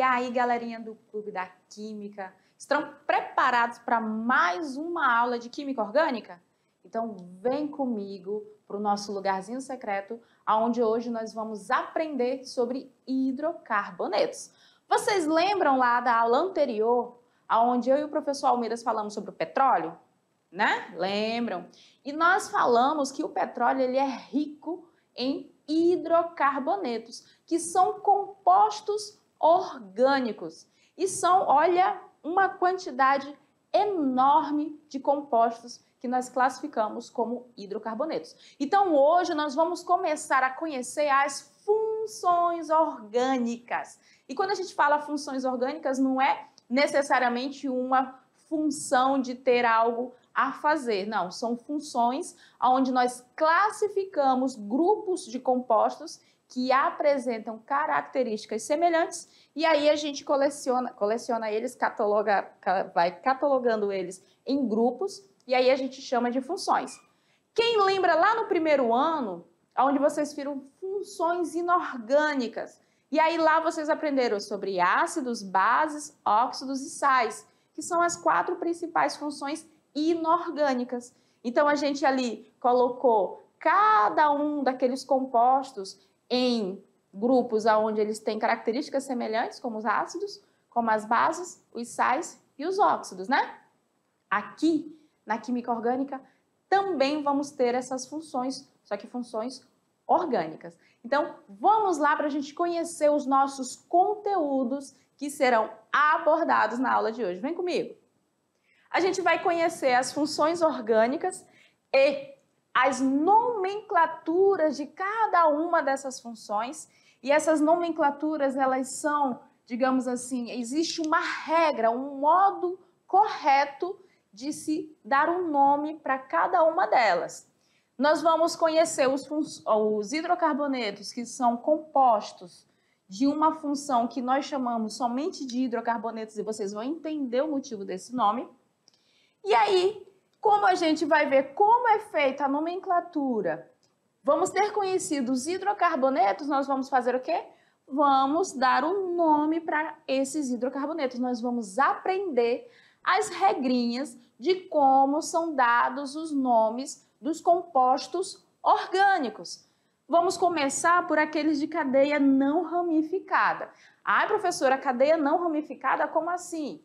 E aí, galerinha do Clube da Química, estão preparados para mais uma aula de Química Orgânica? Então, vem comigo para o nosso lugarzinho secreto, onde hoje nós vamos aprender sobre hidrocarbonetos. Vocês lembram lá da aula anterior, onde eu e o professor Almeidas falamos sobre o petróleo? Né? Lembram? E nós falamos que o petróleo ele é rico em hidrocarbonetos, que são compostos orgânicos. E são, olha, uma quantidade enorme de compostos que nós classificamos como hidrocarbonetos. Então, hoje nós vamos começar a conhecer as funções orgânicas. E quando a gente fala funções orgânicas, não é necessariamente uma função de ter algo a fazer. Não, são funções onde nós classificamos grupos de compostos que apresentam características semelhantes e aí a gente coleciona eles, vai catalogando eles em grupos e aí a gente chama de funções. Quem lembra lá no primeiro ano, onde vocês viram funções inorgânicas, e aí lá vocês aprenderam sobre ácidos, bases, óxidos e sais, que são as 4 principais funções inorgânicas. Então, a gente ali colocou cada um daqueles compostos em grupos onde eles têm características semelhantes, como os ácidos, como as bases, os sais e os óxidos, né? Aqui, na química orgânica, também vamos ter essas funções, só que funções orgânicas. Então, vamos lá para a gente conhecer os nossos conteúdos que serão abordados na aula de hoje. Vem comigo! A gente vai conhecer as funções orgânicas e as nomenclaturas de cada uma dessas funções. E essas nomenclaturas, elas são, digamos assim, existe uma regra, um modo correto de se dar um nome para cada uma delas. Nós vamos conhecer os hidrocarbonetos, que são compostos de uma função que nós chamamos somente de hidrocarbonetos, e vocês vão entender o motivo desse nome. E aí, como a gente vai ver como é feita a nomenclatura, vamos ter conhecido os hidrocarbonetos, nós vamos fazer o quê? Vamos dar um nome para esses hidrocarbonetos. Nós vamos aprender as regrinhas de como são dados os nomes dos compostos orgânicos. Vamos começar por aqueles de cadeia não ramificada. Ai, professora, cadeia não ramificada, como assim?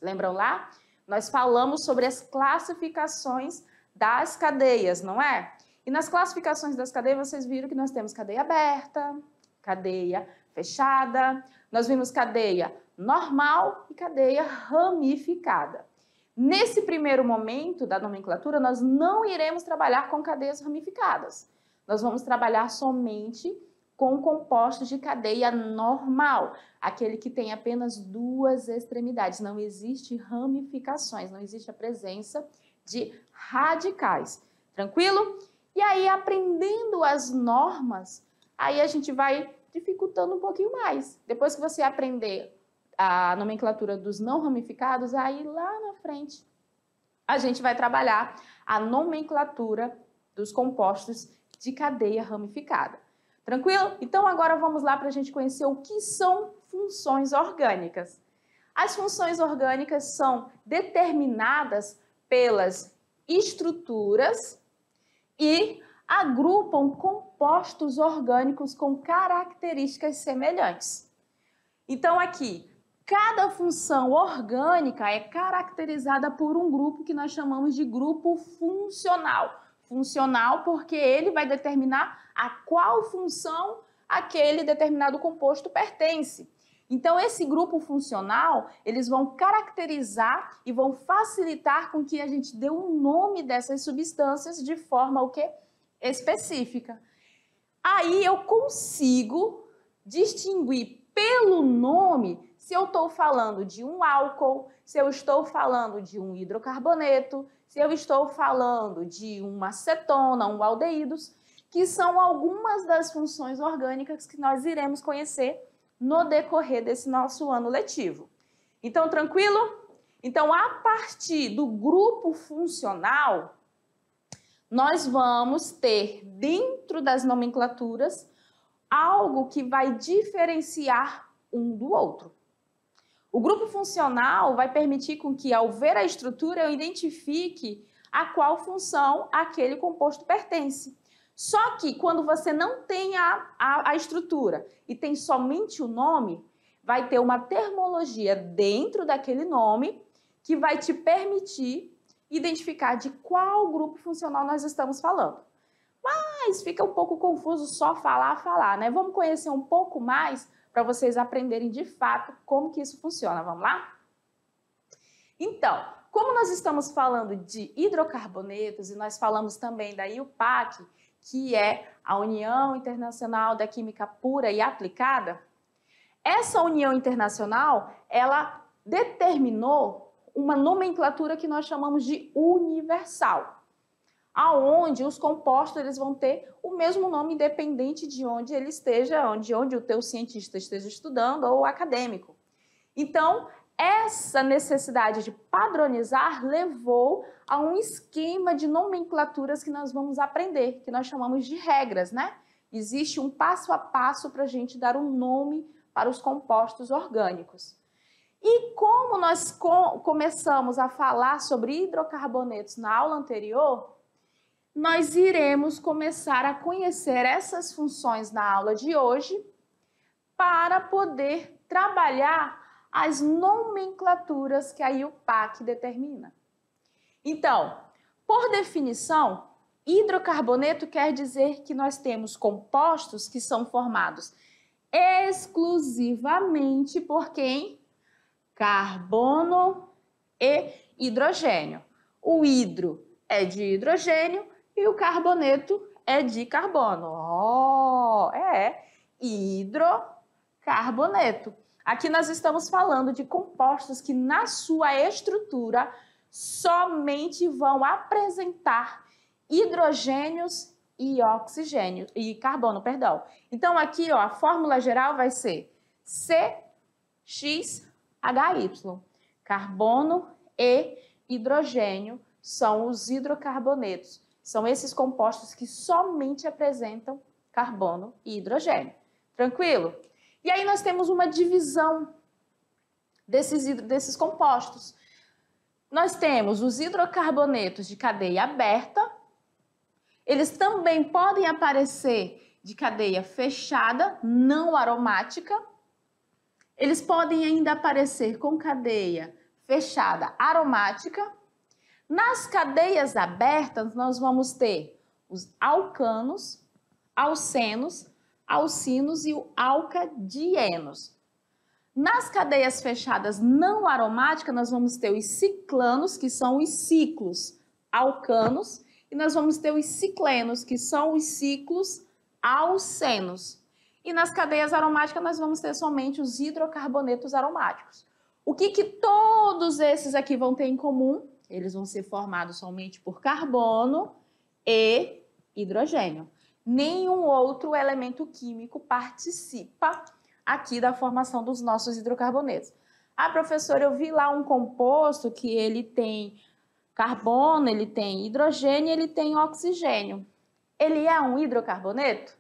Lembram lá? Nós falamos sobre as classificações das cadeias, não é? E nas classificações das cadeias, vocês viram que nós temos cadeia aberta, cadeia fechada, nós vimos cadeia normal e cadeia ramificada. Nesse primeiro momento da nomenclatura, nós não iremos trabalhar com cadeias ramificadas. Nós vamos trabalhar somente com compostos de cadeia normal, aquele que tem apenas 2 extremidades. Não existe ramificações, não existe a presença de radicais. Tranquilo? E aí, aprendendo as normas, aí a gente vai dificultando um pouquinho mais. Depois que você aprender a nomenclatura dos não ramificados, aí lá na frente a gente vai trabalhar a nomenclatura dos compostos de cadeia ramificada. Tranquilo? Então agora vamos lá para a gente conhecer o que são funções orgânicas. As funções orgânicas são determinadas pelas estruturas e agrupam compostos orgânicos com características semelhantes. Então aqui, cada função orgânica é caracterizada por um grupo que nós chamamos de grupo funcional. Funcional porque ele vai determinar a qual função aquele determinado composto pertence. Então, esse grupo funcional, eles vão caracterizar e vão facilitar com que a gente dê um nome dessas substâncias de forma o quê? Específica. Aí eu consigo distinguir pelo nome se eu estou falando de um álcool, se eu estou falando de um hidrocarboneto, se eu estou falando de uma acetona, um aldeídos, que são algumas das funções orgânicas que nós iremos conhecer no decorrer desse nosso ano letivo. Então, tranquilo? Então, a partir do grupo funcional, nós vamos ter dentro das nomenclaturas algo que vai diferenciar um do outro. O grupo funcional vai permitir com que, ao ver a estrutura, eu identifique a qual função aquele composto pertence. Só que quando você não tem a estrutura e tem somente o nome, vai ter uma termologia dentro daquele nome que vai te permitir identificar de qual grupo funcional nós estamos falando. Mas fica um pouco confuso só falar, né? Vamos conhecer um pouco mais para vocês aprenderem de fato como que isso funciona. Vamos lá? Então, como nós estamos falando de hidrocarbonetos e nós falamos também da IUPAC, que é a União Internacional da Química Pura e Aplicada, essa União Internacional, ela determinou uma nomenclatura que nós chamamos de universal, aonde os compostos eles vão ter o mesmo nome independente de onde ele esteja, onde o teu cientista esteja estudando ou acadêmico. Então, essa necessidade de padronizar levou a um esquema de nomenclaturas que nós vamos aprender, que nós chamamos de regras, né? Existe um passo a passo para a gente dar um nome para os compostos orgânicos. E como nós começamos a falar sobre hidrocarbonetos na aula anterior, nós iremos começar a conhecer essas funções na aula de hoje para poder trabalhar as nomenclaturas que a IUPAC determina. Então, por definição, hidrocarboneto quer dizer que nós temos compostos que são formados exclusivamente por quem? Carbono e hidrogênio. O hidro é de hidrogênio e o carboneto é de carbono. Hidrocarboneto. Aqui nós estamos falando de compostos que na sua estrutura somente vão apresentar hidrogênios e oxigênio, e carbono, perdão. Então aqui, ó, a fórmula geral vai ser CXHY. Carbono e hidrogênio são os hidrocarbonetos. São esses compostos que somente apresentam carbono e hidrogênio. Tranquilo? E aí nós temos uma divisão desses compostos. Nós temos os hidrocarbonetos de cadeia aberta. Eles também podem aparecer de cadeia fechada, não aromática. Eles podem ainda aparecer com cadeia fechada aromática. Nas cadeias abertas, nós vamos ter os alcanos, alcenos, alcinos e o alcadienos. Nas cadeias fechadas não aromáticas, nós vamos ter os ciclanos, que são os ciclos alcanos, e nós vamos ter os ciclenos, que são os ciclos alcenos. E nas cadeias aromáticas, nós vamos ter somente os hidrocarbonetos aromáticos. O que todos esses aqui vão ter em comum? Eles vão ser formados somente por carbono e hidrogênio. Nenhum outro elemento químico participa aqui da formação dos nossos hidrocarbonetos. Ah, professor, eu vi lá um composto que ele tem carbono, ele tem hidrogênio e ele tem oxigênio. Ele é um hidrocarboneto?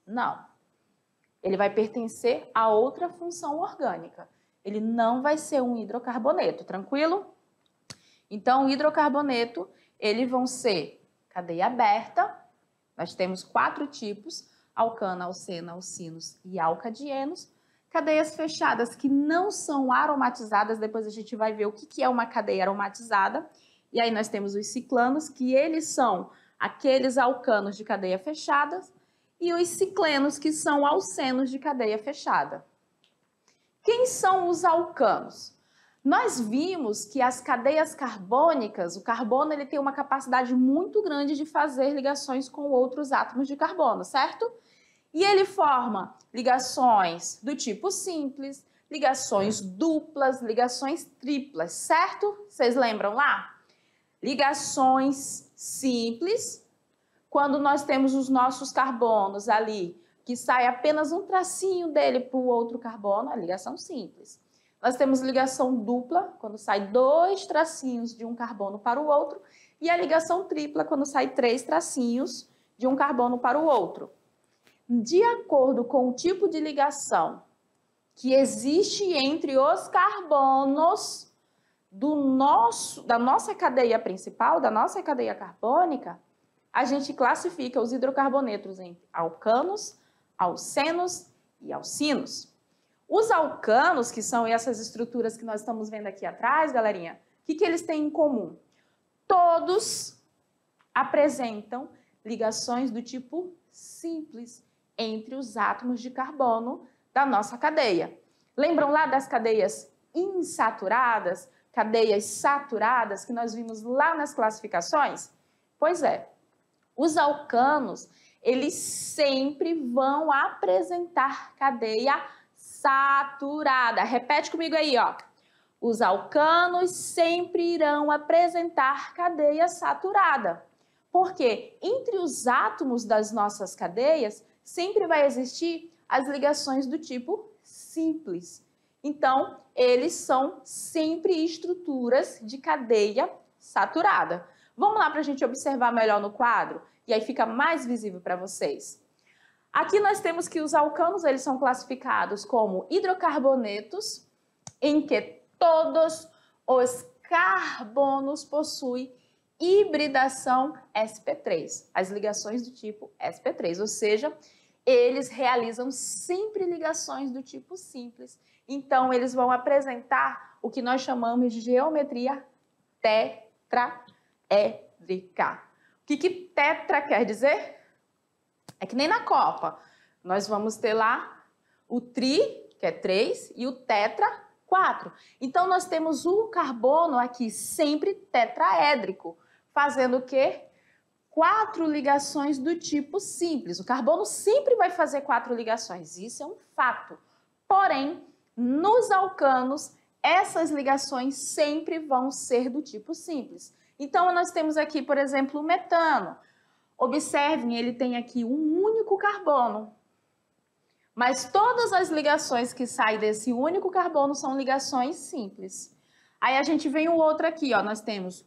Não. Ele vai pertencer a outra função orgânica. Ele não vai ser um hidrocarboneto, tranquilo? Então, o hidrocarboneto, eles vão ser cadeia aberta. Nós temos 4 tipos: alcano, alceno, alcinos e alcadienos. Cadeias fechadas que não são aromatizadas, depois a gente vai ver o que é uma cadeia aromatizada. E aí nós temos os ciclanos, que eles são aqueles alcanos de cadeia fechada, e os ciclenos, que são alcenos de cadeia fechada. Quem são os alcanos? Nós vimos que as cadeias carbônicas, o carbono ele tem uma capacidade muito grande de fazer ligações com outros átomos de carbono, certo? E ele forma ligações do tipo simples, ligações duplas, ligações triplas, certo? Vocês lembram lá? Ligações simples, quando nós temos os nossos carbonos ali, que sai apenas um tracinho dele para o outro carbono, a ligação simples. Nós temos ligação dupla, quando sai 2 tracinhos de um carbono para o outro, e a ligação tripla, quando sai 3 tracinhos de um carbono para o outro. De acordo com o tipo de ligação que existe entre os carbonos da nossa cadeia principal, da nossa cadeia carbônica, a gente classifica os hidrocarbonetos em alcanos, alcenos e alcinos. Os alcanos, que são essas estruturas que nós estamos vendo aqui atrás, galerinha, o que eles têm em comum? Todos apresentam ligações do tipo simples entre os átomos de carbono da nossa cadeia. Lembram lá das cadeias insaturadas, cadeias saturadas, que nós vimos lá nas classificações? Pois é, os alcanos, eles sempre vão apresentar cadeia saturada. Repete comigo aí, ó. Os alcanos sempre irão apresentar cadeia saturada. Porque entre os átomos das nossas cadeias, sempre vai existir as ligações do tipo simples. Então, eles são sempre estruturas de cadeia saturada. Vamos lá para a gente observar melhor no quadro? E aí fica mais visível para vocês. Aqui nós temos que os alcanos, eles são classificados como hidrocarbonetos, em que todos os carbonos possuem hibridação sp3, as ligações do tipo sp3, ou seja, eles realizam sempre ligações do tipo simples. Então, eles vão apresentar o que nós chamamos de geometria tetraédrica. O que tetra quer dizer? É que nem na Copa. Nós vamos ter lá o tri, que é 3, e o tetra, 4. Então, nós temos o carbono aqui sempre tetraédrico, fazendo o quê? 4 ligações do tipo simples. O carbono sempre vai fazer 4 ligações, isso é um fato. Porém, nos alcanos, essas ligações sempre vão ser do tipo simples. Então, nós temos aqui, por exemplo, o metano. Observem, ele tem aqui um único carbono. Mas todas as ligações que saem desse único carbono são ligações simples. Aí a gente vem o outro aqui, ó, nós temos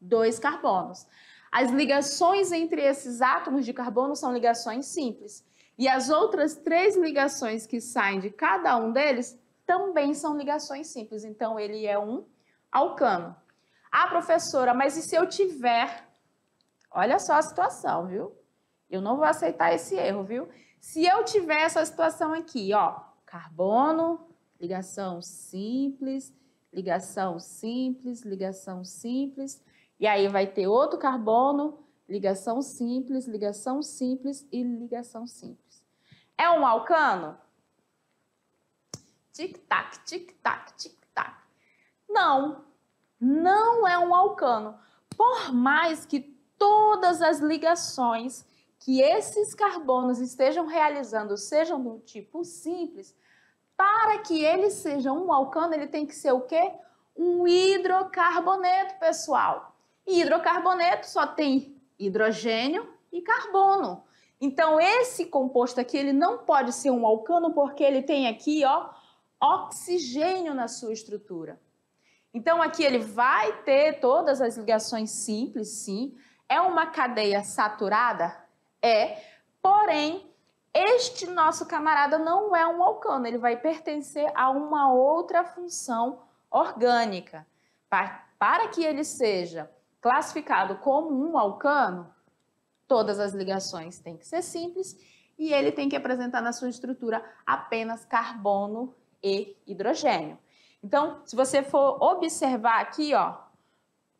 2 carbonos. As ligações entre esses átomos de carbono são ligações simples. E as outras 3 ligações que saem de cada um deles também são ligações simples. Então, ele é um alcano. Ah, professora, mas e se eu tiver... Olha só a situação, viu? Eu não vou aceitar esse erro, viu? Se eu tiver essa situação aqui, ó, carbono, ligação simples, ligação simples, ligação simples, e aí vai ter outro carbono, ligação simples e ligação simples. É um alcano? Tic-tac, tic-tac, tic-tac. Não, não é um alcano. Por mais que todas as ligações que esses carbonos estejam realizando sejam do tipo simples, para que ele seja um alcano, ele tem que ser o quê? Um hidrocarboneto, pessoal. E hidrocarboneto só tem hidrogênio e carbono. Então, esse composto aqui, ele não pode ser um alcano porque ele tem aqui, ó, oxigênio na sua estrutura. Então, aqui ele vai ter todas as ligações simples, sim. É uma cadeia saturada? É. Porém, este nosso camarada não é um alcano, ele vai pertencer a uma outra função orgânica. Para que ele seja classificado como um alcano, todas as ligações têm que ser simples e ele tem que apresentar na sua estrutura apenas carbono e hidrogênio. Então, se você for observar aqui, ó,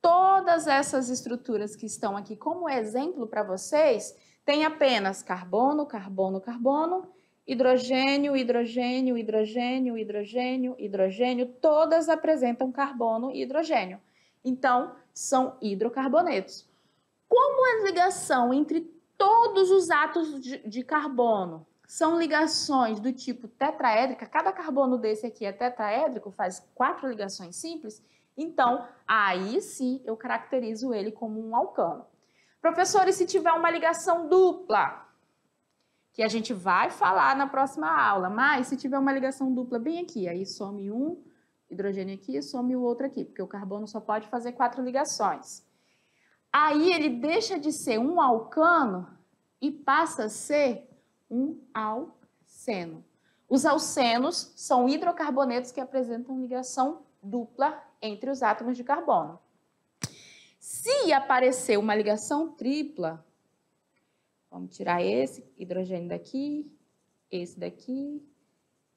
todas essas estruturas que estão aqui como exemplo para vocês, tem apenas carbono, carbono, carbono, hidrogênio, hidrogênio, hidrogênio, hidrogênio, hidrogênio, todas apresentam carbono e hidrogênio. Então, são hidrocarbonetos. Como a ligação entre todos os átomos de carbono são ligações do tipo tetraédrica, cada carbono desse aqui é tetraédrico, faz 4 ligações simples, então, aí sim eu caracterizo ele como um alcano. Professor, e se tiver uma ligação dupla? Que a gente vai falar na próxima aula, mas se tiver uma ligação dupla bem aqui, aí some um hidrogênio aqui e some o outro aqui, porque o carbono só pode fazer 4 ligações. Aí ele deixa de ser um alcano e passa a ser um alceno. Os alcenos são hidrocarbonetos que apresentam ligação dupla entre os átomos de carbono. Se aparecer uma ligação tripla, vamos tirar esse hidrogênio daqui, esse daqui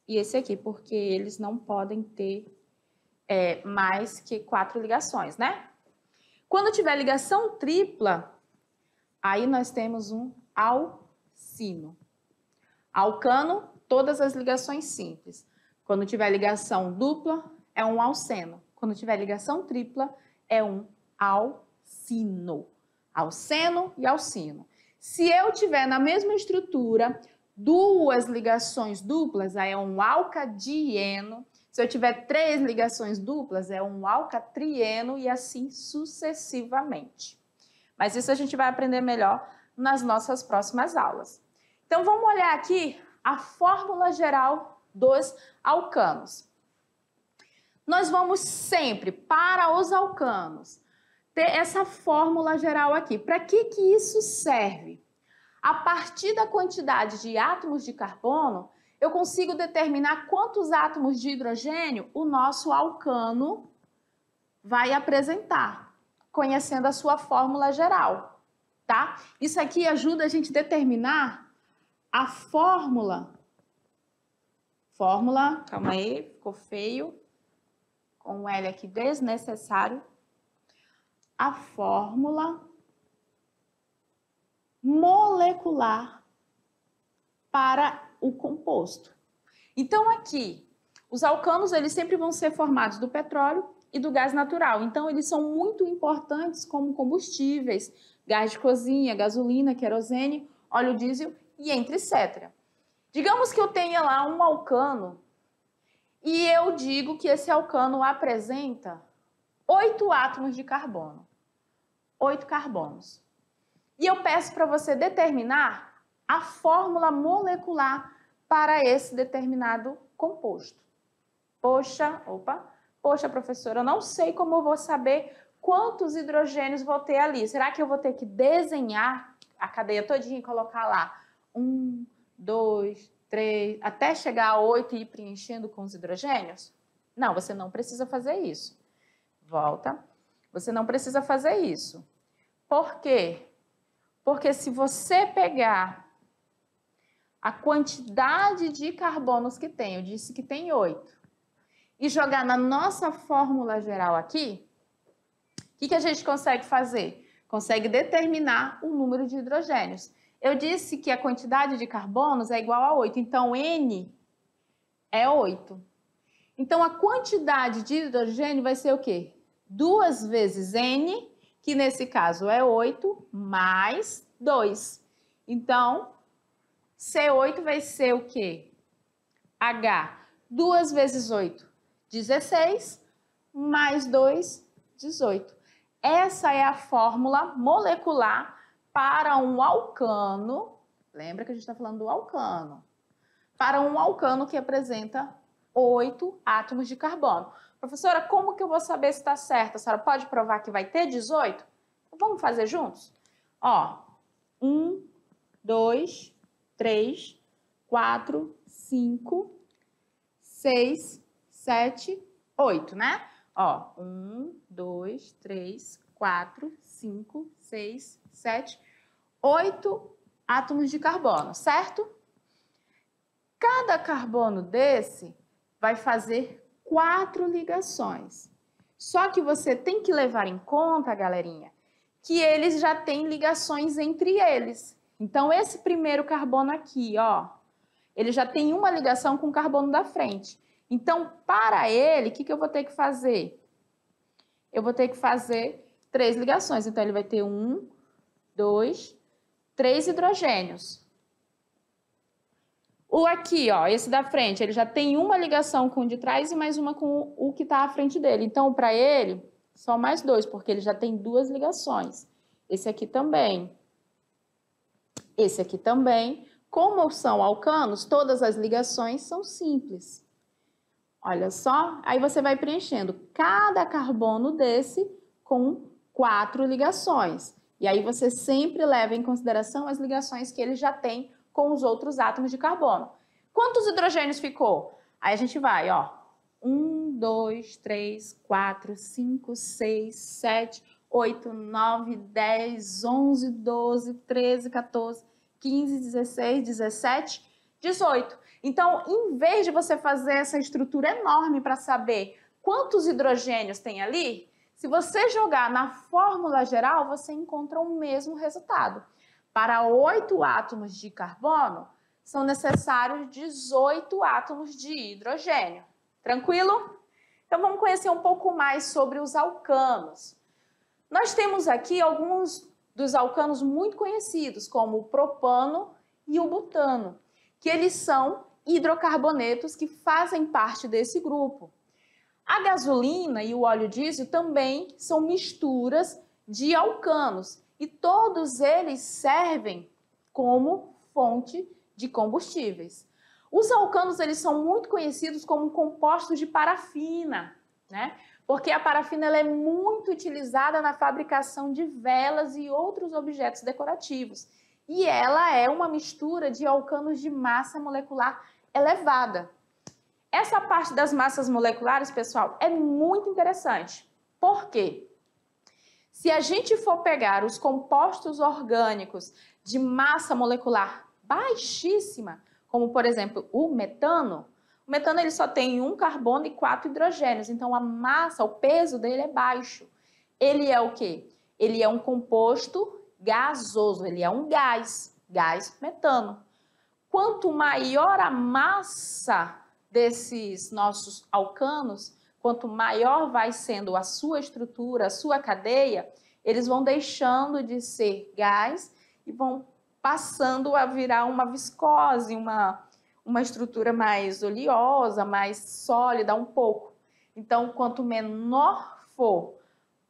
e esse aqui, porque eles não podem ter mais que 4 ligações, né? Quando tiver ligação tripla, aí nós temos um alcino. Alcano, todas as ligações simples. Quando tiver ligação dupla, é um alceno. Quando tiver ligação tripla, é um alcino. Alceno e alcino. Se eu tiver na mesma estrutura duas ligações duplas, aí é um alcadieno. Se eu tiver 3 ligações duplas, é um alcatrieno e assim sucessivamente. Mas isso a gente vai aprender melhor nas nossas próximas aulas. Então, vamos olhar aqui a fórmula geral dos alcanos. Nós vamos sempre, para os alcanos, ter essa fórmula geral aqui. Para que isso serve? A partir da quantidade de átomos de carbono, eu consigo determinar quantos átomos de hidrogênio o nosso alcano vai apresentar, conhecendo a sua fórmula geral, tá? Isso aqui ajuda a gente a determinar a fórmula, calma aí, ficou feio, com o L aqui desnecessário, a fórmula molecular para o composto. Então aqui, os alcanos eles sempre vão ser formados do petróleo e do gás natural. Então eles são muito importantes como combustíveis, gás de cozinha, gasolina, querosene, óleo diesel e etc. Digamos que eu tenha lá um alcano e eu digo que esse alcano apresenta 8 átomos de carbono. 8 carbonos. E eu peço para você determinar a fórmula molecular para esse determinado composto. Poxa, professora, eu não sei como eu vou saber quantos hidrogênios vou ter ali. Será que eu vou ter que desenhar a cadeia todinha e colocar lá 1, 2, 3, até chegar a 8 e ir preenchendo com os hidrogênios? Não, você não precisa fazer isso. Volta. Você não precisa fazer isso. Por quê? Porque se você pegar a quantidade de carbonos que tem, eu disse que tem 8, e jogar na nossa fórmula geral aqui, o que a gente consegue fazer? Consegue determinar o número de hidrogênios. Eu disse que a quantidade de carbonos é igual a 8, então N é 8. Então a quantidade de hidrogênio vai ser o quê? 2 vezes N, que nesse caso é 8, mais 2. Então, C8 vai ser o quê? H. 2 vezes 8, 16, mais 2, 18. Essa é a fórmula molecular para um alcano. Lembra que a gente está falando do alcano. Para um alcano que apresenta 8 átomos de carbono. Professora, como que eu vou saber se está certo? A senhora pode provar que vai ter 18? Vamos fazer juntos? Ó, 1, 2, 3, 4, 5, 6, 7, 8, né? Ó, 1, 2, 3, 4, 5, 6, 7, 8 átomos de carbono, certo? Cada carbono desse vai fazer 4 ligações. Só que você tem que levar em conta, galerinha, que eles já têm ligações entre eles. Então, esse primeiro carbono aqui, ó, ele já tem uma ligação com o carbono da frente. Então, para ele, o que eu vou ter que fazer? Eu vou ter que fazer 3 ligações. Então, ele vai ter 1, 2, 3 hidrogênios. O aqui, ó, esse da frente, ele já tem uma ligação com o de trás e mais uma com o que está à frente dele. Então, para ele, só mais 2, porque ele já tem 2 ligações. Esse aqui também. Esse aqui também. Como são alcanos, todas as ligações são simples. Olha só, aí você vai preenchendo cada carbono desse com 4 ligações. E aí você sempre leva em consideração as ligações que ele já tem com os outros átomos de carbono. Quantos hidrogênios ficou? Aí a gente vai, ó. 1, 2, 3, 4, 5, 6, 7, 8, 9, 10, 11, 12, 13, 14, 15, 16, 17, 18. Então, em vez de você fazer essa estrutura enorme para saber quantos hidrogênios tem ali, se você jogar na fórmula geral, você encontra o mesmo resultado. Para 8 átomos de carbono, são necessários 18 átomos de hidrogênio. Tranquilo? Então vamos conhecer um pouco mais sobre os alcanos. Nós temos aqui alguns dos alcanos muito conhecidos, como o propano e o butano, que eles são hidrocarbonetos que fazem parte desse grupo. A gasolina e o óleo diesel também são misturas de alcanos e todos eles servem como fonte de combustíveis. Os alcanos eles são muito conhecidos como compostos de parafina, né? Porque a parafina ela é muito utilizada na fabricação de velas e outros objetos decorativos. E ela é uma mistura de alcanos de massa molecular elevada. Essa parte das massas moleculares, pessoal, é muito interessante. Por quê? Se a gente for pegar os compostos orgânicos de massa molecular baixíssima, como por exemplo o metano ele só tem 1 carbono e 4 hidrogênios, então a massa, o peso dele é baixo. Ele é o quê? Ele é um composto gasoso, ele é um gás metano. Quanto maior a massa desses nossos alcanos, quanto maior vai sendo a sua estrutura, a sua cadeia, eles vão deixando de ser gás e vão passando a virar uma viscose, uma estrutura mais oleosa, mais sólida um pouco. Então, quanto menor for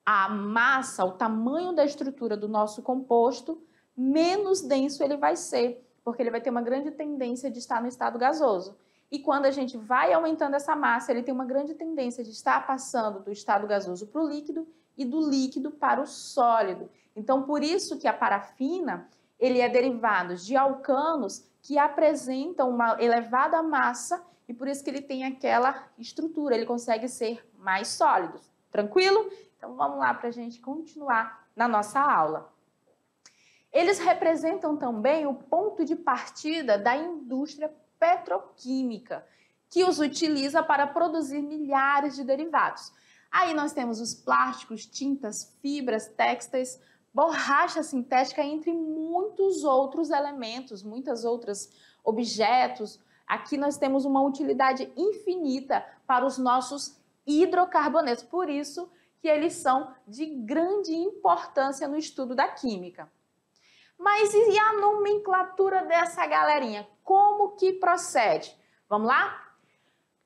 a massa, o tamanho da estrutura do nosso composto, menos denso ele vai ser, porque ele vai ter uma grande tendência de estar no estado gasoso. E quando a gente vai aumentando essa massa, ele tem uma grande tendência de estar passando do estado gasoso para o líquido e do líquido para o sólido. Então, por isso que a parafina, ele é derivado de alcanos que apresentam uma elevada massa e por isso que ele tem aquela estrutura, ele consegue ser mais sólido. Tranquilo? Então, vamos lá para a gente continuar na nossa aula. Eles representam também o ponto de partida da indústria petroquímica, que os utiliza para produzir milhares de derivados. Aí nós temos os plásticos, tintas, fibras, têxteis, borracha sintética, entre muitos outros elementos, muitos outros objetos. Aqui nós temos uma utilidade infinita para os nossos hidrocarbonetos, por isso que eles são de grande importância no estudo da química. Mas e a nomenclatura dessa galerinha? Como que procede? Vamos lá?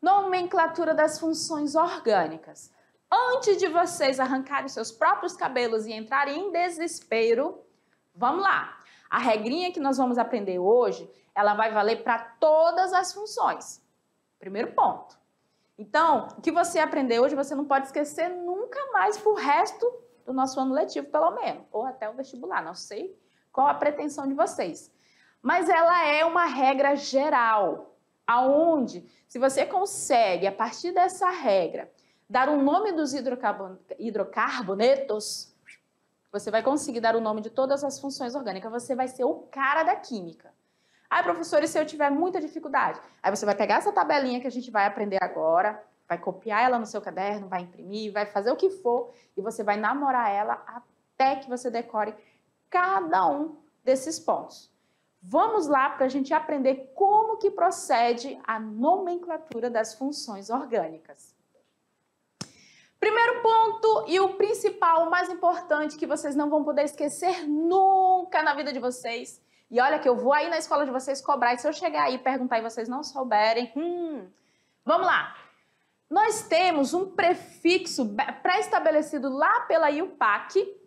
Nomenclatura das funções orgânicas. Antes de vocês arrancarem seus próprios cabelos e entrarem em desespero, vamos lá. A regrinha que nós vamos aprender hoje, ela vai valer para todas as funções. Primeiro ponto. Então, o que você aprender hoje, você não pode esquecer nunca mais pro resto do nosso ano letivo, pelo menos. Ou até o vestibular, não sei qual a pretensão de vocês. Mas ela é uma regra geral, aonde, se você consegue, a partir dessa regra, dar o nome dos hidrocarbonetos, você vai conseguir dar o nome de todas as funções orgânicas, você vai ser o cara da química. Aí, professor, e se eu tiver muita dificuldade? Aí você vai pegar essa tabelinha que a gente vai aprender agora, vai copiar ela no seu caderno, vai imprimir, vai fazer o que for, e você vai namorar ela até que você decore cada um desses pontos. Vamos lá para a gente aprender como que procede a nomenclatura das funções orgânicas. Primeiro ponto e o principal, o mais importante, que vocês não vão poder esquecer nunca na vida de vocês. E olha que eu vou aí na escola de vocês cobrar, e se eu chegar aí e perguntar e vocês não souberem, vamos lá. Nós temos um prefixo pré-estabelecido lá pela IUPAC,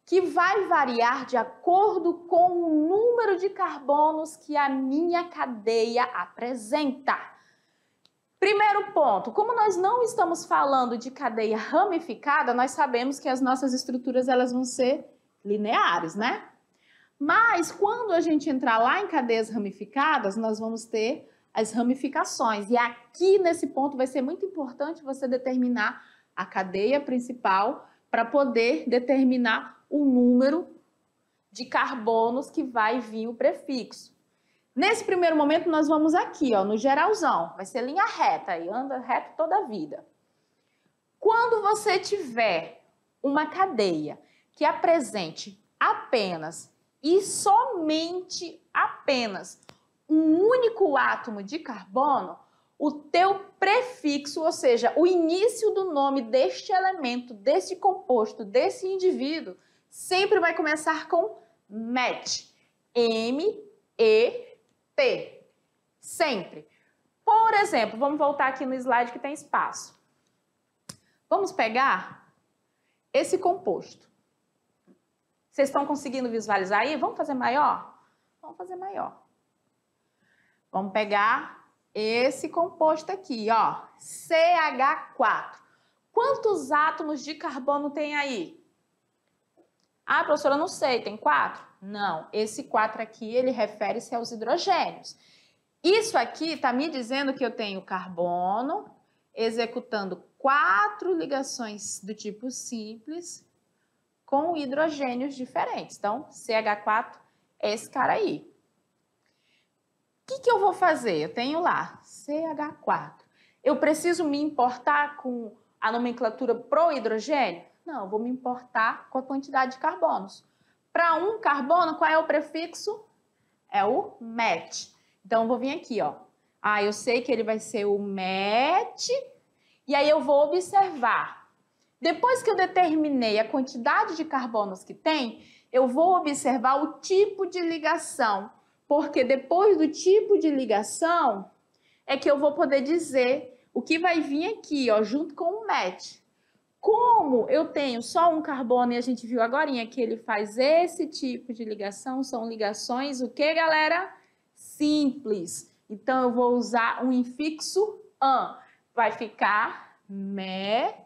que vai variar de acordo com o número de carbonos que a minha cadeia apresenta. Primeiro ponto, como nós não estamos falando de cadeia ramificada, nós sabemos que as nossas estruturas elas vão ser lineares, né? Mas quando a gente entrar lá em cadeias ramificadas, nós vamos ter as ramificações. E aqui nesse ponto vai ser muito importante você determinar a cadeia principal para poder determinar o número de carbonos que vai vir o prefixo. Nesse primeiro momento, nós vamos aqui, ó, no geralzão. Vai ser linha reta, e anda reto toda a vida. Quando você tiver uma cadeia que apresente apenas e somente apenas um único átomo de carbono, o teu prefixo, ou seja, o início do nome deste elemento, deste composto, desse indivíduo, sempre vai começar com MET. M-E-T. Sempre. Por exemplo, vamos voltar aqui no slide que tem espaço. Vamos pegar esse composto. Vocês estão conseguindo visualizar aí? Vamos fazer maior? Vamos fazer maior. Vamos pegar esse composto aqui, ó, CH4. Quantos átomos de carbono tem aí? Ah, professora, eu não sei, tem 4? Não, esse 4 aqui, ele refere-se aos hidrogênios. Isso aqui está me dizendo que eu tenho carbono executando 4 ligações do tipo simples com hidrogênios diferentes. Então, CH4 é esse cara aí. O que eu vou fazer? Eu tenho lá CH4. Eu preciso me importar com a nomenclatura pro hidrogênio? Não, eu vou me importar com a quantidade de carbonos. Para um carbono, qual é o prefixo? É o MET. Então, eu vou vir aqui, ó. Ah, eu sei que ele vai ser o MET. E aí eu vou observar. Depois que eu determinei a quantidade de carbonos que tem, eu vou observar o tipo de ligação. Porque depois do tipo de ligação, é que eu vou poder dizer o que vai vir aqui, ó, junto com o MET. Como eu tenho só um carbono e a gente viu agorinha que ele faz esse tipo de ligação, são ligações, o que, galera? Simples. Então, eu vou usar um infixo an. Vai ficar metan.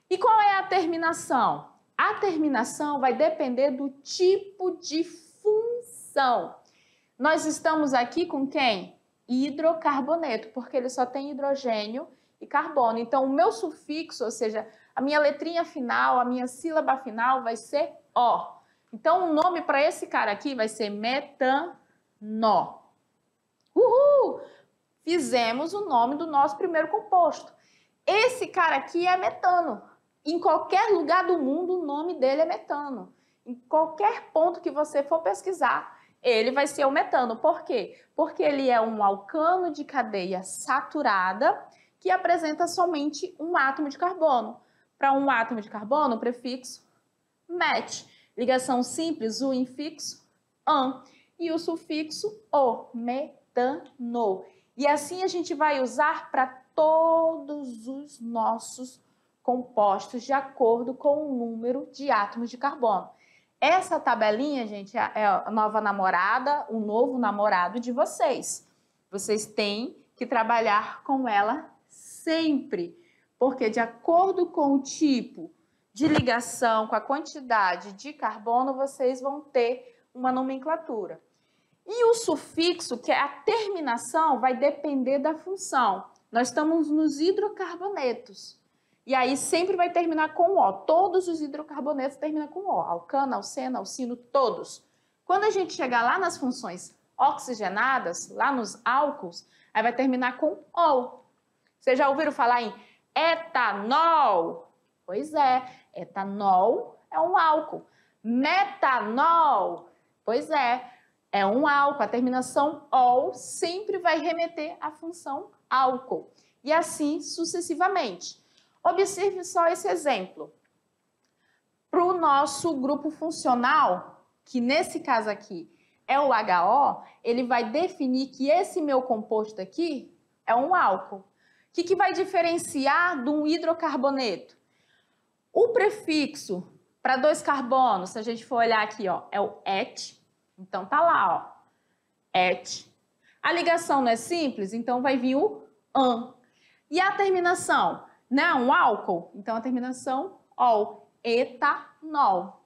E qual é a terminação? A terminação vai depender do tipo de função. Nós estamos aqui com quem? Hidrocarboneto, porque ele só tem hidrogênio e carbono. Então, o meu sufixo, ou seja, a minha letrinha final, a minha sílaba final vai ser O. Então, o nome para esse cara aqui vai ser metanó. Uhul! Fizemos o nome do nosso primeiro composto. Esse cara aqui é metano. Em qualquer lugar do mundo, o nome dele é metano. Em qualquer ponto que você for pesquisar, ele vai ser o metano. Por quê? Porque ele é um alcano de cadeia saturada que apresenta somente um átomo de carbono. Para um átomo de carbono, o prefixo MET. Ligação simples, o infixo AN. E o sufixo O, metano. E assim a gente vai usar para todos os nossos compostos de acordo com o número de átomos de carbono. Essa tabelinha, gente, é a nova namorada, o novo namorado de vocês. Vocês têm que trabalhar com ela sempre, porque de acordo com o tipo de ligação, com a quantidade de carbono, vocês vão ter uma nomenclatura. E o sufixo, que é a terminação, vai depender da função. Nós estamos nos hidrocarbonetos. E aí sempre vai terminar com O. Todos os hidrocarbonetos terminam com O. Alcano, alceno, alcino, todos. Quando a gente chegar lá nas funções oxigenadas, lá nos álcools, aí vai terminar com OL. Vocês já ouviram falar em etanol? Pois é, etanol é um álcool. Metanol? Pois é um álcool. A terminação OL sempre vai remeter à função álcool. E assim sucessivamente. Observe só esse exemplo. Para o nosso grupo funcional, que nesse caso aqui é o HO, ele vai definir que esse meu composto aqui é um álcool. O que vai diferenciar de um hidrocarboneto? O prefixo para 2 carbonos, se a gente for olhar aqui, ó, é o et. Então tá lá, ó, et. A ligação não é simples, então vai vir o an. E a terminação? Não é um álcool? Então a terminação ol, etanol.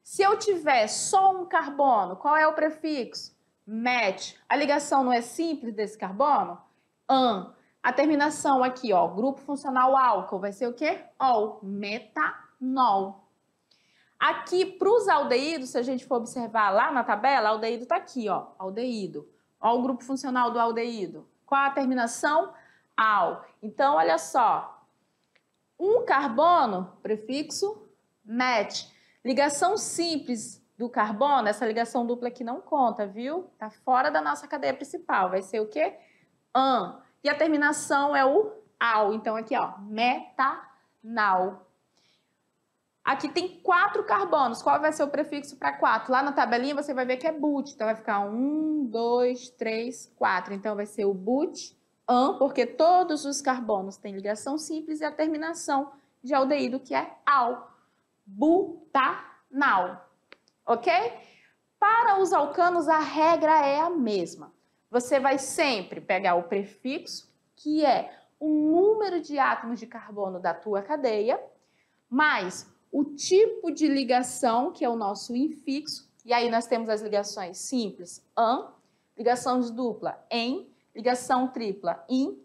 Se eu tiver só um carbono, qual é o prefixo? Met. A ligação não é simples desse carbono? An. A terminação aqui, ó, grupo funcional álcool, vai ser o quê? Ol. Metanol. Aqui, para os aldeídos, se a gente for observar lá na tabela, aldeído está aqui, ó, aldeído. Ó o grupo funcional do aldeído. Qual a terminação? Al. Então, olha só. Um carbono, prefixo met. Ligação simples do carbono, essa ligação dupla aqui não conta, viu? Tá fora da nossa cadeia principal. Vai ser o quê? An. E a terminação é o al. Então, aqui, ó, metanal. Aqui tem 4 carbonos. Qual vai ser o prefixo para 4? Lá na tabelinha você vai ver que é but. Então, vai ficar 1, 2, 3, 4. Então, vai ser o but-an, porque todos os carbonos têm ligação simples e a terminação de aldeído, que é al. Butanal. Ok? Para os alcanos, a regra é a mesma. Você vai sempre pegar o prefixo, que é o número de átomos de carbono da tua cadeia, mais o tipo de ligação, que é o nosso infixo, e aí nós temos as ligações simples, an, ligação de dupla, em, ligação tripla, in,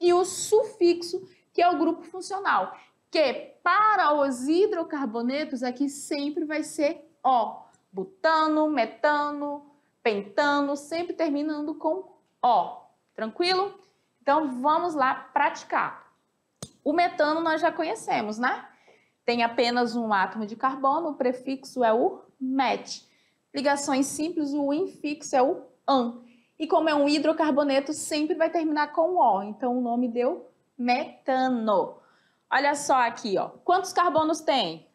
e o sufixo, que é o grupo funcional, que para os hidrocarbonetos aqui sempre vai ser O. Butano, metano, pentano, sempre terminando com O. Tranquilo? Então vamos lá praticar. O metano nós já conhecemos, né? Tem apenas um átomo de carbono, o prefixo é o met. Ligações simples, o infixo é o an. E como é um hidrocarboneto, sempre vai terminar com O. Então o nome deu metano. Olha só aqui, ó. Quantos carbonos tem?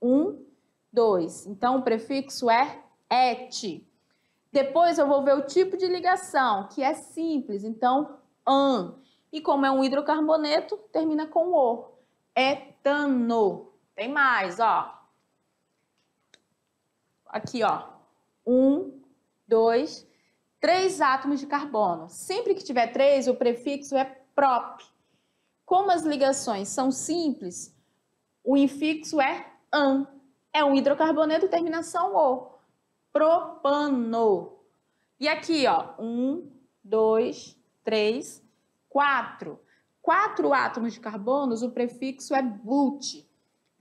1, 2. Então o prefixo é et. Depois eu vou ver o tipo de ligação, que é simples. Então, an. E como é um hidrocarboneto, termina com O. Etano. Tem mais, ó. Aqui, ó. 1, 2, 3 átomos de carbono. Sempre que tiver 3, o prefixo é prop. Como as ligações são simples, o infixo é an. É um hidrocarboneto, terminação O. Propano. E aqui, ó. 1, 2, 3, 4. 4 átomos de carbonos, o prefixo é but.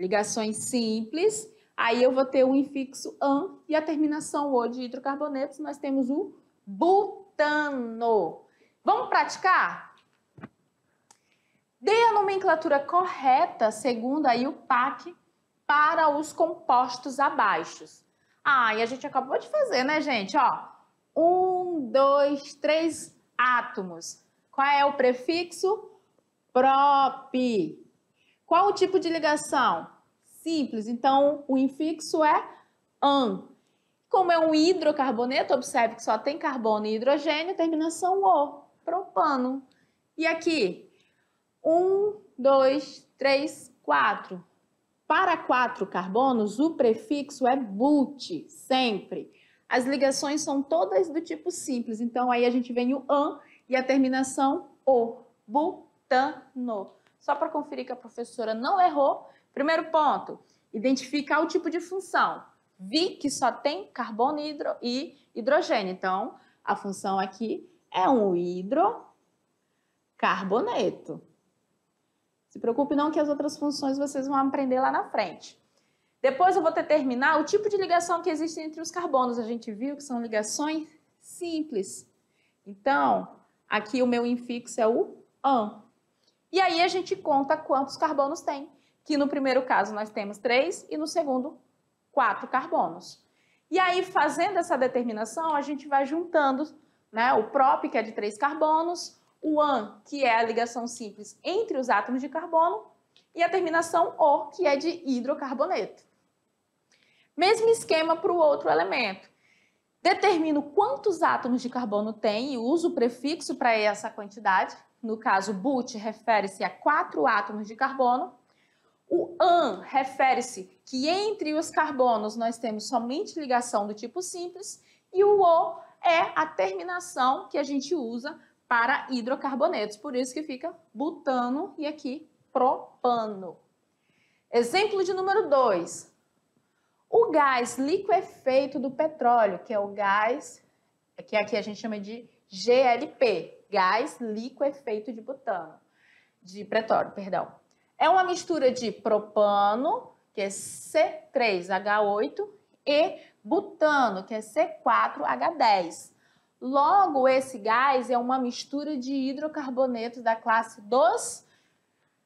Ligações simples, aí eu vou ter o infixo an e a terminação O de hidrocarbonetos, nós temos o butano. Vamos praticar? Dê a nomenclatura correta, segundo aí o PAC, para os compostos abaixo. Ah, e a gente acabou de fazer, né, gente? Ó, 1, 2, 3 átomos. Qual é o prefixo? Prop. Qual o tipo de ligação? Simples, então o infixo é an. Como é um hidrocarboneto, observe que só tem carbono e hidrogênio, terminação O, propano. E aqui, 1, 2, 3, 4. Para 4 carbonos, o prefixo é but, sempre. As ligações são todas do tipo simples, então aí a gente vem o an e a terminação O, butano. Só para conferir que a professora não errou. Primeiro ponto, identificar o tipo de função. Vi que só tem carbono e hidrogênio. Então, a função aqui é um hidrocarboneto. Se preocupe não que as outras funções vocês vão aprender lá na frente. Depois eu vou determinar o tipo de ligação que existe entre os carbonos. A gente viu que são ligações simples. Então, aqui o meu infixo é o an. E aí a gente conta quantos carbonos tem. Que no primeiro caso nós temos 3 e no segundo 4 carbonos. E aí, fazendo essa determinação, a gente vai juntando, né, o prop, que é de 3 carbonos, o an, que é a ligação simples entre os átomos de carbono, e a terminação O, que é de hidrocarboneto. Mesmo esquema para o outro elemento. Determino quantos átomos de carbono tem e uso o prefixo para essa quantidade. No caso, but refere-se a 4 átomos de carbono. O an refere-se que entre os carbonos nós temos somente ligação do tipo simples e o O é a terminação que a gente usa para hidrocarbonetos, por isso que fica butano e aqui propano. Exemplo de número 2. O gás liquefeito do petróleo, que é o gás, que aqui a gente chama de GLP, gás liquefeito de butano, de petróleo, perdão. É uma mistura de propano, que é C3H8, e butano, que é C4H10. Logo, esse gás é uma mistura de hidrocarbonetos da classe dos...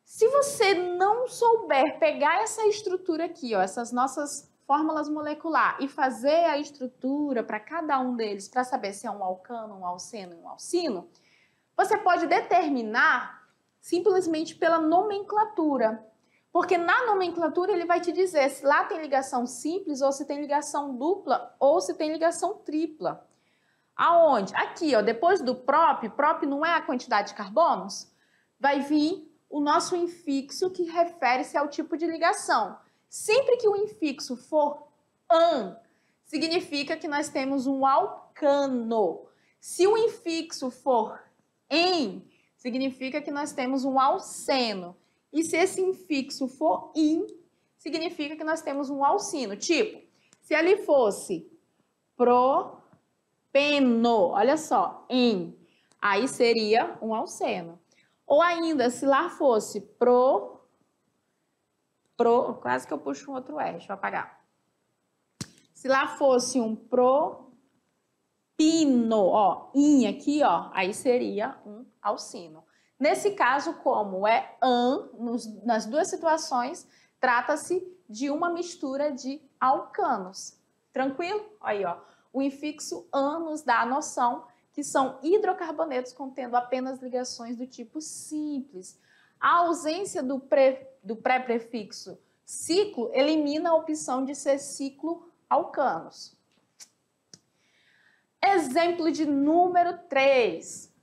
Se você não souber pegar essa estrutura aqui, ó, essas nossas fórmulas moleculares, e fazer a estrutura para cada um deles, para saber se é um alcano, um alceno e um alcino, você pode determinar simplesmente pela nomenclatura. Porque na nomenclatura ele vai te dizer se lá tem ligação simples, ou se tem ligação dupla, ou se tem ligação tripla. Aonde? Aqui, ó, depois do prop não é a quantidade de carbonos, vai vir o nosso infixo, que refere-se ao tipo de ligação. Sempre que o infixo for an, significa que nós temos um alcano. Se o infixo for en, significa que nós temos um alceno. E se esse infixo for in, significa que nós temos um alcino. Tipo, se ali fosse propeno, olha só, em, aí seria um alceno. Ou ainda, se lá fosse quase que eu puxo um outro R, deixa eu apagar. Se lá fosse um propino, ó, in aqui, ó, aí seria um alcino. Nesse caso, como é an, nas duas situações, trata-se de uma mistura de alcanos. Tranquilo? Aí, ó, o infixo an nos dá a noção que são hidrocarbonetos contendo apenas ligações do tipo simples. A ausência do pré-prefixo ciclo elimina a opção de ser ciclo-alcanos. Exemplo de número 3.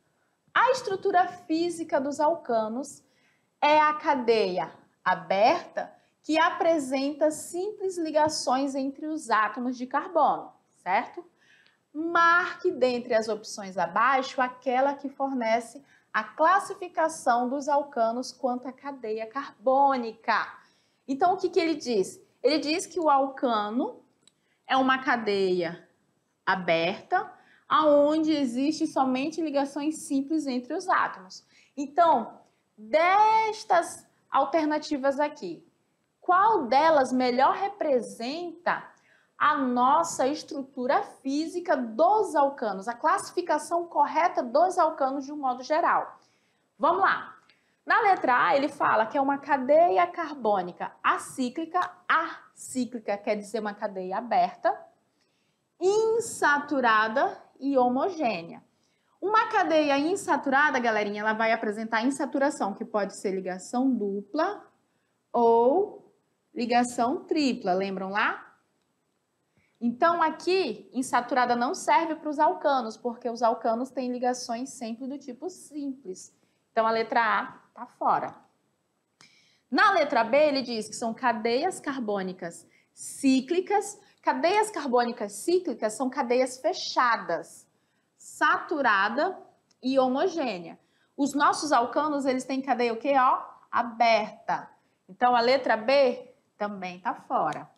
A estrutura física dos alcanos é a cadeia aberta que apresenta simples ligações entre os átomos de carbono, certo? Marque dentre as opções abaixo aquela que fornece a classificação dos alcanos quanto à cadeia carbônica. Então, o que ele diz? Ele diz que o alcano é uma cadeia aberta, aonde existe somente ligações simples entre os átomos. Então, destas alternativas aqui, qual delas melhor representa a nossa estrutura física dos alcanos, a classificação correta dos alcanos de um modo geral? Vamos lá. Na letra A, ele fala que é uma cadeia carbônica acíclica. Acíclica quer dizer uma cadeia aberta, insaturada e homogênea. Uma cadeia insaturada, galerinha, ela vai apresentar insaturação, que pode ser ligação dupla ou ligação tripla, lembram lá? Então, aqui, insaturada não serve para os alcanos, porque os alcanos têm ligações sempre do tipo simples. Então, a letra A está fora. Na letra B, ele diz que são cadeias carbônicas cíclicas. Cadeias carbônicas cíclicas são cadeias fechadas, saturada e homogênea. Os nossos alcanos, eles têm cadeia o quê? Ó, aberta. Então, a letra B também está fora.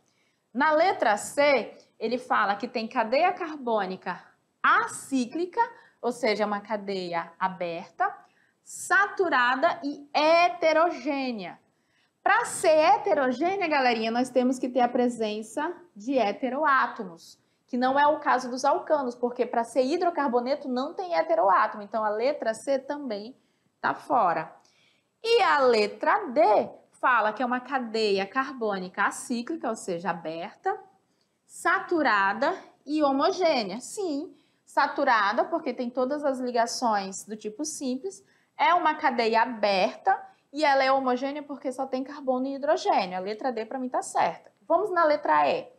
Na letra C, ele fala que tem cadeia carbônica acíclica, ou seja, uma cadeia aberta, saturada e heterogênea. Para ser heterogênea, galerinha, nós temos que ter a presença de heteroátomos, que não é o caso dos alcanos, porque para ser hidrocarboneto não tem heteroátomo. Então, a letra C também está fora. E a letra D fala que é uma cadeia carbônica acíclica, ou seja, aberta, saturada e homogênea. Sim, saturada, porque tem todas as ligações do tipo simples, é uma cadeia aberta e ela é homogênea porque só tem carbono e hidrogênio. A letra D para mim está certa. Vamos na letra E.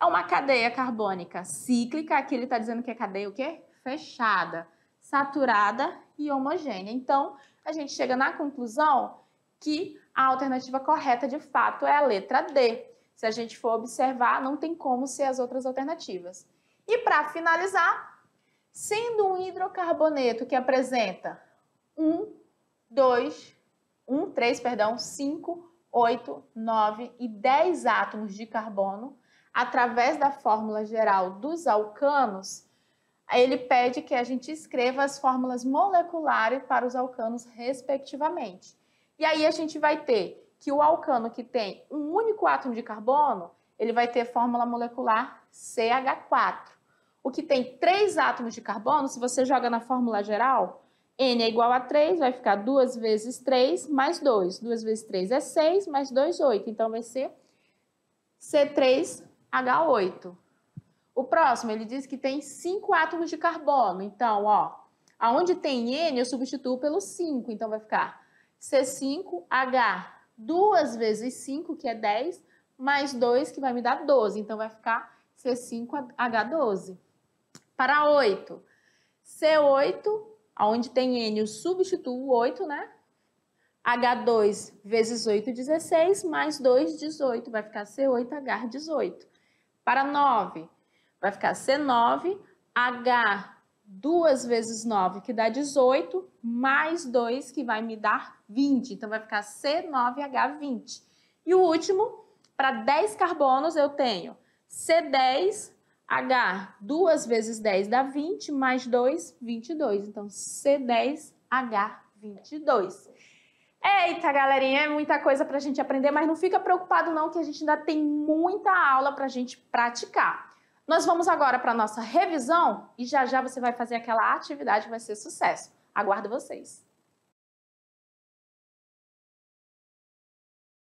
É uma cadeia carbônica cíclica, aqui ele está dizendo que é cadeia o quê? Fechada, saturada e homogênea. Então, a gente chega na conclusão que a alternativa correta, de fato, é a letra D. Se a gente for observar, não tem como ser as outras alternativas. E para finalizar, sendo um hidrocarboneto que apresenta 5, 8, 9 e 10 átomos de carbono, através da fórmula geral dos alcanos, ele pede que a gente escreva as fórmulas moleculares para os alcanos, respectivamente. E aí a gente vai ter que o alcano que tem um único átomo de carbono, ele vai ter fórmula molecular CH4. O que tem 3 átomos de carbono, se você joga na fórmula geral, N é igual a 3, vai ficar 2 vezes 3 mais 2. 2 vezes 3 é 6, mais 2, 8. Então, vai ser C3H8. O próximo, ele diz que tem 5 átomos de carbono. Então, ó, aonde tem N, eu substituo pelo 5. Então, vai ficar C5H, 2 vezes 5, que é 10, mais 2, que vai me dar 12. Então, vai ficar C5H12. Para 8, C8, onde tem N, eu substituo o 8, né? H2 vezes 8, 16, mais 2, 18. Vai ficar C8H18. Para 9, vai ficar C9H, 2 vezes 9, que dá 18, mais 2, que vai me dar 20. Então, vai ficar C9H20. E o último, para 10 carbonos, eu tenho C10H, 2 vezes 10 dá 20, mais 2, 22. Então, C10H22. Eita, galerinha, é muita coisa para a gente aprender, mas não fica preocupado não, que a gente ainda tem muita aula para a gente praticar. Nós vamos agora para a nossa revisão e já já você vai fazer aquela atividade que vai ser sucesso. Aguardo vocês!